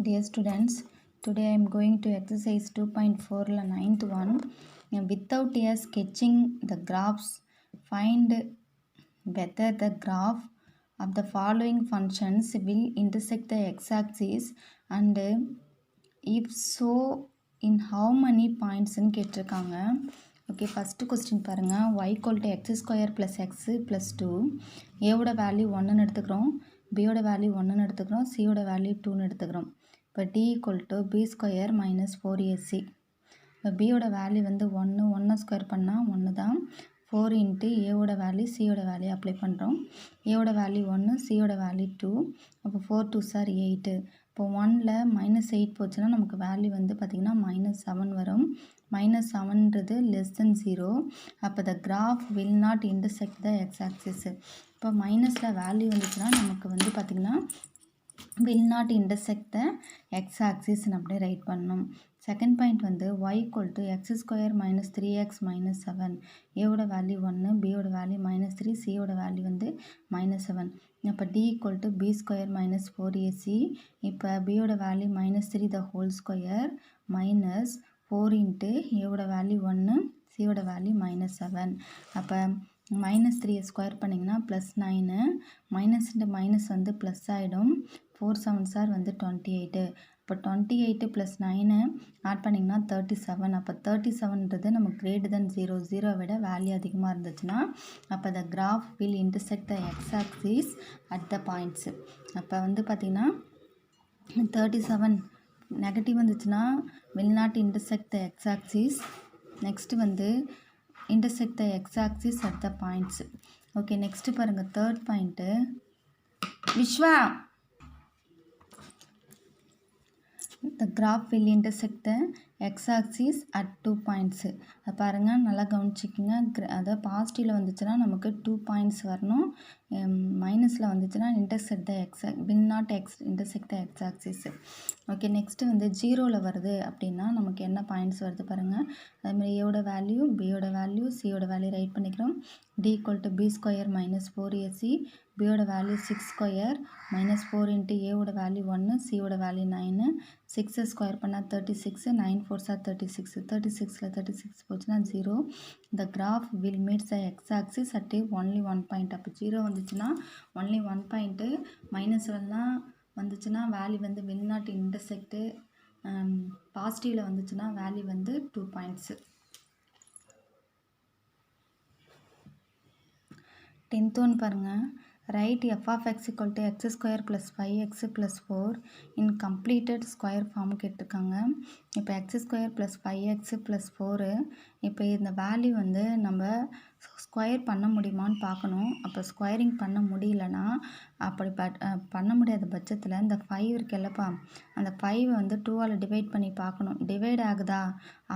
Dear students, today I am going to exercise 2.4 ninth one. Without a sketching the graphs, find whether the graph of the following functions will intersect the x-axis and if so in how many points ன்னு கேட்டிருக்காங்க. Okay, first question பாருங்கள். y equal to x square plus x plus 2 ஏவோட value 1ன்னு எடுத்துக்கிறோம், பியோட value 1ன்னு எடுத்துக்கிறோம், சியோட value 2ன்னு எடுத்துக்கிறோம். இப்போ d equal to b square minus 4ac. இப்போ பியோட வேல்யூ வந்து 1 ஸ்கொயர் பண்ணால் 1 தான். 4 இன்ட்டு ஏவோட வேல்யூ சியோட வேல்யூ அப்ளை பண்ணுறோம். ஏவோட வேல்யூ 1, சியோட வேல்யூ 2. அப்போ 4 2 சார் 8. இப்போ 1ல் -8 போச்சுன்னா நமக்கு வேல்யூ வந்து பார்த்திங்கன்னா -7 வரும். -7ன்றது less than 0. அப்போ the graph will not intersect the x-axis. இப்போ மைனஸில் வேல்யூ வந்துச்சுன்னா நமக்கு வந்து பார்த்திங்கன்னா will not intersect the x-axis அப்படியே ரைட் பண்ணணும். செகண்ட் பாயிண்ட் வந்து y equal to x square minus 3x minus 7. ஏவோட வேல்யூ 1, பியோட வேல்யூ -3, சியோட வேல்யூ வந்து -7. இப்போ d equal to b square minus 4ac. இப்போ பியோட value -3 the whole square minus 4 into ஏவோட வேல்யூ 1, சியோட வேல்யூ -7. அப்போ -3 ஸ்கொயர் பண்ணிங்கன்னா +9, மைனஸ் இன்ட்டு மைனஸ் வந்து ப்ளஸ் ஆகிடும். 4 7 சார் வந்து 28. இப்போ 28 + 9 ஆட் பண்ணிங்கன்னா 37. அப்போ 37ன்றது நமக்கு greater than 0, 0 விட வேல்யூ அதிகமாக இருந்துச்சுன்னா அப்போ the graph will intersect the x-axis at the points. அப்போ வந்து பார்த்திங்கன்னா 37 நெகட்டிவ் வந்துச்சுன்னா will not intersect the x-axis. Next வந்து intersect the x-axis at the points. Okay, next பாருங்கள் third point. Viswa, the graph will intersect the x-axis at 2 points. அது பாருங்கள், நல்லா கவனிச்சிக்கிங்க. அதாவது பாசிட்டிவில் வந்துச்சுன்னா நமக்கு 2 points வரணும். மைனஸில் வந்துச்சுன்னா intersect the will not intersect the x-axis. Okay, next வந்து 0ல் வருது அப்படின்னா நமக்கு என்ன பாயிண்ட்ஸ் வருது பாருங்கள். அதுமாதிரி ஏவோட வேல்யூ, பியோட வேல்யூ, சியோட வேல்யூ ரைட் பண்ணிக்கிறோம். d equal to b square minus 4ac. பியோட வேல்யூ 6 ஸ்கொயர் -4 இன்ட்டு ஏவோட வேல்யூ 1, சியோட வேல்யூ 9. 6 ஸ்கொயர் பண்ணால் 36, 9 4 சார் 36. 36ல் 36 போச்சுன்னா 0. the graph will meet the x-axis at only 1 point. அப்போ 0 வந்துச்சுன்னா only 1 point. -7 வந்துச்சுன்னா வேல்யூ வந்து will not intersect. பாசிட்டிவில் வந்துச்சுன்னா வேல்யூ வந்து 2 points. 10th ஒன் பாருங்கள். Right f of x equal to x square plus 5x plus 4 in completed square form கேட்டிருக்காங்க. இப்போ x square plus 5x plus 4. இப்போ இந்த வேல்யூ வந்து நம்ம ஸ்கொயர் பண்ண முடியுமான்னு பார்க்கணும். அப்போ ஸ்கொயரிங் பண்ண முடியலன்னா அப்படி பண்ண முடியாத பட்சத்தில் இந்த 5 இருக்குல்லப்பா, அந்த 5 வந்து 2ஆல் டிவைட் பண்ணி பார்க்கணும். டிவைட் ஆகுதா?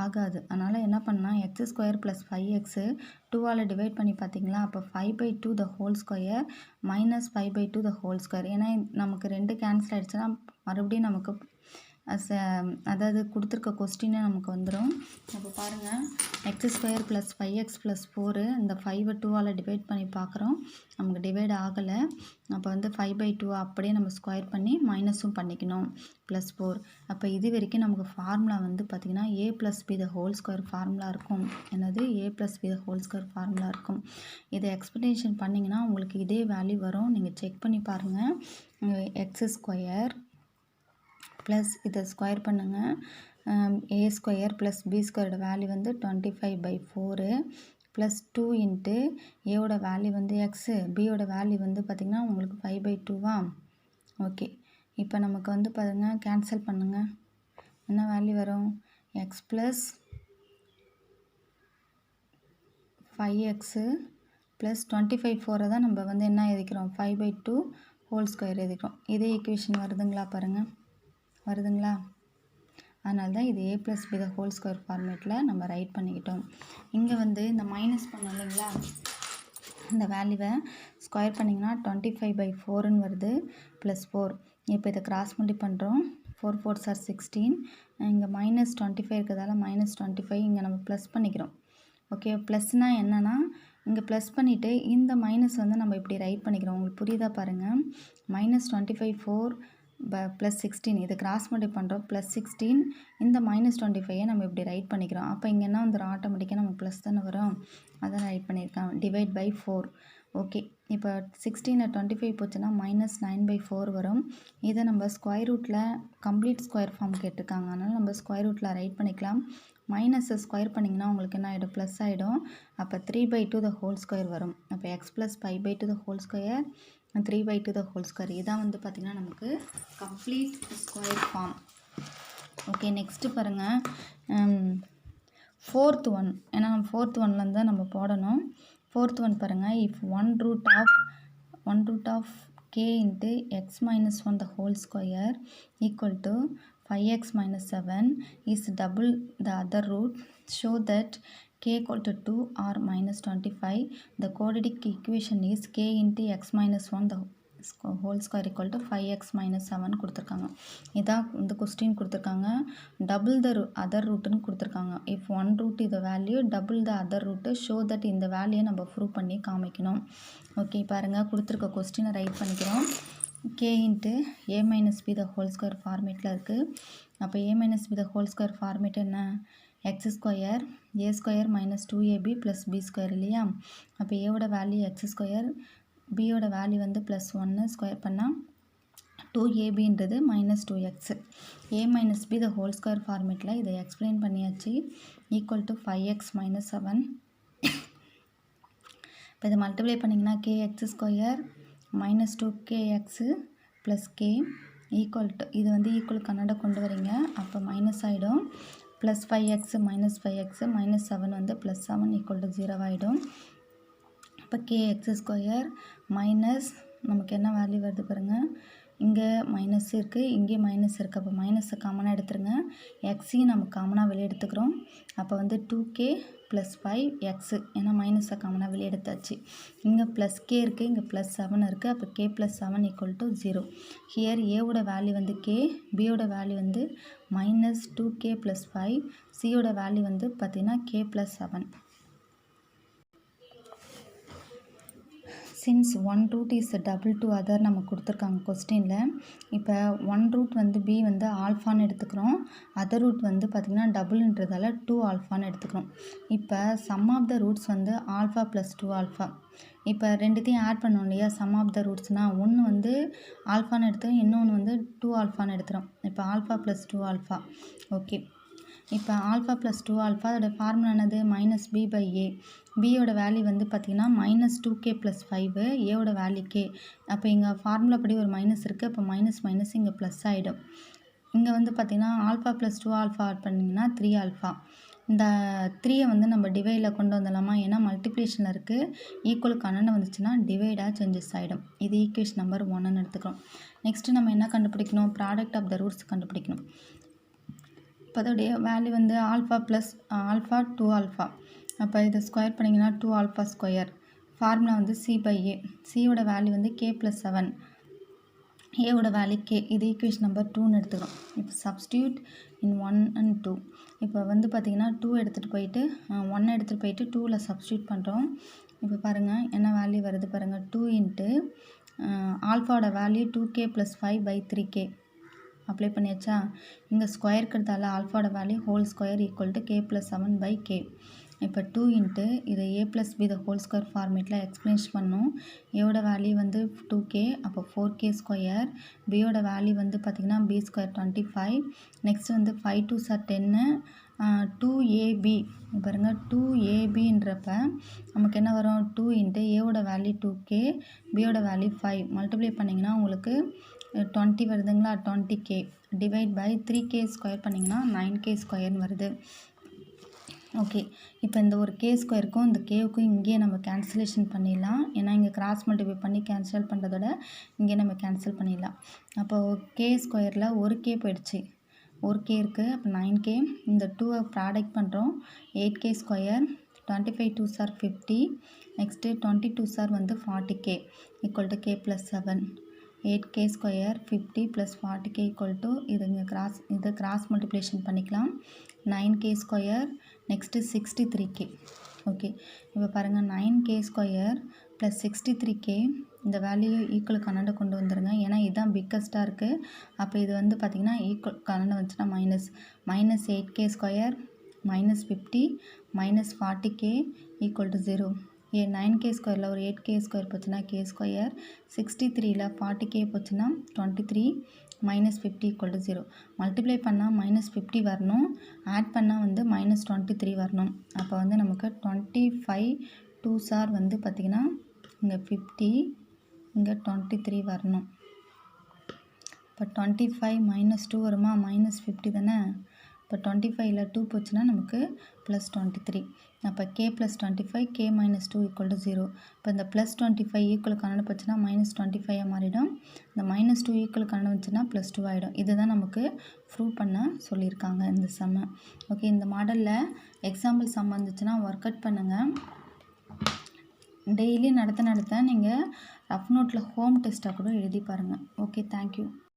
ஆகாது. அதனால் என்ன பண்ணால் x square plus 5x 2ஆல் டிவைட் பண்ணி பார்த்தீங்களா? அப்போ 5/2 the whole square minus 5/2 the whole square. ஏன்னா நமக்கு 2 கேன்சல் ஆகிடுச்சுன்னா மறுபடியும் நமக்கு அதாவது கொடுத்துருக்க கொஸ்டினே நமக்கு வந்துடும். அப்போ பாருங்கள், x square plus 5x plus 4 இந்த 5 2ஆல் டிவைட் பண்ணி பார்க்குறோம். நமக்கு டிவைட் ஆகலை. அப்போ வந்து 5/2 அப்படியே நம்ம ஸ்கொயர் பண்ணி மைனஸும் பண்ணிக்கணும் +4. அப்போ இது வரைக்கும் நமக்கு ஃபார்முலா வந்து பார்த்திங்கன்னா a + b the whole square formula இருக்கும். என்னது a + b the whole square formula இருக்கும். இதை எக்ஸ்பிளனேஷன் பண்ணிங்கன்னா உங்களுக்கு இதே வேல்யூ வரும். நீங்கள் செக் பண்ணி பாருங்கள். x ஸ்கொயர் ப்ளஸ் இதை ஸ்கொயர் பண்ணுங்கள். a ஸ்கொயர் ப்ளஸ் b ஸ்கொயரோட வேல்யூ வந்து 25/4 ப்ளஸ் 2 இன்ட்டு ஏவோட வேல்யூ வந்து எக்ஸு, பியோட வேல்யூ வந்து பார்த்திங்கன்னா உங்களுக்கு 5/2வா. ஓகே, இப்போ நமக்கு வந்து பாருங்கள் கேன்சல் பண்ணுங்கள். என்ன வேல்யூ வரும்? எக்ஸ் ப்ளஸ் 5x ப்ளஸ் 25/4 தான் நம்ம வந்து என்ன எழுதிக்கிறோம்? 5/2 ஹோல் ஸ்கொயர் எழுதிக்கிறோம். இதே ஈக்குவேஷன் வருதுங்களா பாருங்கள், வருதுங்களா? அதனால தான் இது a + b the whole square ஃபார்மேட்டில் நம்ம ரைட் பண்ணிக்கிட்டோம். இங்கே வந்து இந்த மைனஸ் பண்ணோம் இல்லைங்களா, இந்த வேல்யூவை ஸ்கொயர் பண்ணிங்கன்னா 25/4ன்னு வருது +4. இப்போ இதை கிராஸ் மல்டி பண்ணுறோம். 4 4 சார் 16. இங்கே -25 இருக்கிறதால -25 இங்கே நம்ம ப்ளஸ் பண்ணிக்கிறோம். ஓகே, ப்ளஸ்னால் என்னென்னா இங்கே ப்ளஸ் பண்ணிவிட்டு இந்த மைனஸ் வந்து நம்ம இப்படி ரைட் பண்ணிக்கிறோம். உங்களுக்கு புரியுதா பாருங்கள். -25/4 ப்ளஸ் 16 இது கிராஸ் மல்டிப்ளை பண்ணுறோம். ப்ளஸ் 16 இந்த -25 நம்ம இப்படி ரைட் பண்ணிக்கிறோம். அப்போ இங்கே என்ன வந்துடும், ஆட்டோமேட்டிக்காக நமக்கு ப்ளஸ் தானே வரும், அதான் ரைட் பண்ணியிருக்கேன். Divide by 4. ஓகே, இப்போ 16 25 போச்சுன்னா -9/4 வரும். இதை நம்ம ஸ்கொயர் ரூட்டில் கம்ப்ளீட் ஸ்கொயர் ஃபார்ம் கேட்டிருக்காங்க, அதனால் நம்ம ஸ்கொயர் ரூட்டில் ரைட் பண்ணிக்கலாம். மைனஸை ஸ்கொயர் பண்ணிங்கன்னா உங்களுக்கு என்ன ஆகிடும், ப்ளஸ் ஆகிடும். அப்போ 3/2 த ஹோல் ஸ்கொயர் வரும். அப்போ x plus 5/2 the whole square 3/2 the whole square. இதான் வந்து பார்த்திங்கன்னா நமக்கு complete square form. Okay, next பாருங்கள் 4th ஒன். ஏன்னா நம்ம 4th ஒன்லேருந்து தான் நம்ம போடணும். 4th ஒன் பாருங்கள், if one root of k into x minus 1 the whole square equal to 5x minus 7 is double the other root, show that k equal to 2 or minus 25. The quadratic equation is k into x minus 1 the whole square equal to 5x minus 7 கொடுத்துருக்காங்க. இதான் இந்த question கொடுத்துருக்காங்க. Double the other ரூட்டுன்னு கொடுத்துருக்காங்க. If one root இது value, double the other root, show that இந்த வேல்யூயை நம்ம ப்ரூவ் பண்ணி காமிக்கணும். ஓகே, பாருங்கள் கொடுத்துருக்க கொஸ்டினை ரைட் பண்ணிக்கிறோம். k into a minus B the whole square ஃபார்மேட்டில் இருக்குது. அப்போ a minus B the whole square format என்ன, x square A square minus 2ab plus B square இல்லையா. அப்போ ஏவோட வேல்யூ எக்ஸ் ஸ்கொயர், பியோட வேல்யூ வந்து +1 ஸ்கொயர் பண்ணால் 2abன்றது -2x. a minus B the whole square ஃபார்மேட்டில் இதை எக்ஸ்பிளைன் பண்ணியாச்சு. Equal to 5x minus 7. இப்போ இதை மல்டிப்ளை பண்ணிங்கன்னா kx square minus 2kx plus k equal to, இது வந்து ஈக்குவல் கன்னட கொண்டு வரீங்க, அப்போ மைனஸ் ஆகிடும். Plus 5x minus 5x minus 7 வந்து +7 ஈக்குவல் டு 0 ஆகிடும். இப்போ kx ஸ்கொயர் மைனஸ் நமக்கு என்ன வேல்யூ வருது பாருங்கள், இங்கே மைனஸ் இருக்குது, இங்கே மைனஸ் இருக்குது. அப்போ மைனஸை காமனாக எடுத்துருங்க. எக்ஸையும் நம்ம காமனாக வெளியே எடுத்துக்கிறோம். அப்போ வந்து 2k ப்ளஸ் 5x, ஏன்னா மைனஸை காமனாக வெளியே எடுத்தாச்சு. இங்கே ப்ளஸ் k இருக்குது, இங்கே +7 இருக்குது. அப்போ k + 7 ஈக்குவல் டு 0. ஹியர் ஏவோட வேல்யூ வந்து k, பியோட வேல்யூ வந்து -2k + 5, சியோட வேல்யூ வந்து பார்த்திங்கன்னா k + 7. Since one root is double to other நம்ம கொடுத்துருக்காங்க கொஸ்டினில். இப்போ ஒன் ரூட் வந்து பி வந்து ஆல்ஃபான்னு எடுத்துக்கிறோம், அதர் ரூட் வந்து பார்த்திங்கன்னா டபுள்ன்றதால 2 ஆல்ஃபான்னு எடுத்துக்கிறோம். இப்போ சம் ஆஃப் த ரூட்ஸ் வந்து ஆல்ஃபா ப்ளஸ் 2 ஆல்ஃபா. இப்போ ரெண்டுத்தையும் ஆட் பண்ணோம் இல்லையா, சம் ஆஃப் த ரூட்ஸ்னால் ஒன்று வந்து ஆல்ஃபான்னு எடுத்துக்கிறோம், இன்னொன்று வந்து 2 ஆல்ஃபான்னு எடுத்துகிறோம். இப்போ ஆல்ஃபா ப்ளஸ் 2 ஆல்ஃபா. ஓகே, இப்போ ஆல்ஃபா ப்ளஸ் 2 ஆல்ஃபா, அதோட ஃபார்முலா என்னது, -b/a. பியோட வேல்யூ வந்து பார்த்திங்கன்னா -2k + 5, ஏவோட வேல்யூ k. அப்போ இங்கே ஃபார்முலா படி ஒரு மைனஸ் இருக்குது, அப்போ மைனஸ் மைனஸ் இங்கே ப்ளஸ் ஆகிடும். இங்கே வந்து பார்த்திங்கன்னா ஆல்ஃபா ப்ளஸ் 2 ஆல்ஃபா ஆட் பண்ணிங்கன்னா 3 ஆல்ஃபா. இந்த 3யை வந்து நம்ம டிவைடில் கொண்டு வந்துடலாமா, ஏன்னா மல்டிப்ளிகேஷனில் இருக்குது, ஈக்குவல் கன்னடம் வந்துச்சுன்னா டிவைடாக சேஞ்சஸ் ஆகிடும். இது ஈக்குவேஷன் நம்பர் 1ன்னு எடுத்துக்கிறோம். நெக்ஸ்ட்டு நம்ம என்ன கண்டுபிடிக்கணும், ப்ராடக்ட் ஆஃப் த ரூட்ஸ் கண்டுபிடிக்கணும். இப்போ அதோடைய வேல்யூ வந்து ஆல்ஃபா ப்ளஸ் ஆல்ஃபா 2 ஆல்ஃபா. அப்போ இதை ஸ்கொயர் பண்ணிங்கன்னா 2 ஆல்ஃபா ஸ்கொயர். ஃபார்முலா வந்து c/a. சியோட வேல்யூ வந்து k + 7, ஏவோட வேல்யூ k. இது ஈக்குவேஷன் நம்பர் 2ன்னு எடுத்துக்கிறோம். இப்போ சப்ஸ்டியூட் இன் 1 and 2. இப்போ வந்து பார்த்திங்கன்னா 2 எடுத்துகிட்டு போயிட்டு 1 எடுத்துகிட்டு போயிட்டு 2ல் சப்ஸ்டியூட் பண்ணுறோம். இப்போ பாருங்கள் என்ன வேல்யூ வருது பாருங்கள், 2 into ஆல்ஃபாவோட value 2k + 5/3k. Apply பண்ணியாச்சா. இங்கே ஸ்கொயர் இருக்கிறதால ஆல்ஃபாவோட value whole square equal to k + 7/k. இப்போ 2 இன்ட்டு இதை a + b the whole square ஃபார்மேட்டில் எக்ஸ்பிளைன் பண்ணணும். ஏவோட வேல்யூ வந்து 2k, அப்போ 4k ஸ்கொயர். பியோட வேல்யூ வந்து பார்த்திங்கன்னா b ஸ்கொயர் 25. நெக்ஸ்ட் வந்து 5 2s are 10, 2ab. பாருங்கள் 2abன்றப்ப நமக்கு என்ன வரும், 2 இன்ட்டு ஏவோட வேல்யூ 2k, பியோட வேல்யூ 5 மல்டிப்ளை பண்ணிங்கன்னா உங்களுக்கு 20 வருதுங்களா, 20k divide by 3k square பண்ணிங்கன்னா 9k ஸ்கொயர்னு வருது. ஓகே, இப்போ இந்த ஒரு k ஸ்கொயருக்கும் இந்த கேவுக்கும் இங்கேயே நம்ம கேன்சலேஷன் பண்ணிடலாம். ஏன்னா இங்கே கிராஸ் மல்டிப்ளை பண்ணி கேன்சல் பண்ணுறதோட இங்கே நம்ம கேன்சல் பண்ணிடலாம். அப்போது k ஸ்கொயரில் ஒரு k போயிடுச்சு, ஒரு k இருக்குது, அப்போ 9k. இந்த 2வை ப்ராடக்ட் பண்ணுறோம், 8k square. 25 2s are 50. Next 20 2s are வந்து 40k equal to k + 7. 8k square 50 + 40k equal to இதை கிராஸ் மல்டிப்ளிகேஷன் பண்ணிக்கலாம், 9k square. Next 63k. Okay, இப்போ பாருங்கள் 9k ஸ்கொயர் ப்ளஸ் 63k, இந்த வேல்யூ ஈக்குவல் கன்னட கொண்டு வந்துடுங்க, ஏன்னா இதுதான் தான் பிக்கஸ்ட்டாக இருக்குது. அப்போ இது வந்து பார்த்திங்கன்னா ஈக்குவல் கலந்து வந்துச்சுன்னா மைனஸ் 8k² -50 -40k = 0. 9k² ஒரு 8k² போச்சுன்னா k², 63ல் 40k போச்சுன்னா 23 -50 = 0. மல்டிப்ளை பண்ணால் -50 வரணும், ஆட் பண்ணால் வந்து -23 வரணும். அப்போ வந்து நமக்கு 25 2s வந்து பார்த்திங்கன்னா இங்கே 50, இங்கே 23 வரணும். இப்போ 25 -2 வருமா, -50 தானே. இப்போ 25ல் 2 போச்சுன்னா நமக்கு +23. அப்போ k + 25 k - 2 = 0. இப்போ இந்த +25 ஈக்குவல் கலந்து போச்சுன்னா -25 மாறிடும். இந்த -2 ஈக்குவல் கலந்து வந்துச்சுன்னா +2 ஆகிடும். இதுதான் நமக்கு ப்ரூவ் பண்ண சொல்லியிருக்காங்க இந்த சம்மை. ஓகே, இந்த மாடலில் எக்ஸாம்பிள் சம் வந்துச்சுன்னா ஒர்க் அவுட் பண்ணுங்கள். டெய்லி நடத்த நீங்கள் ரஃப் நோட்டில் ஹோம் டெஸ்ட்டாக கூட எழுதி பாருங்கள். Okay, thank you.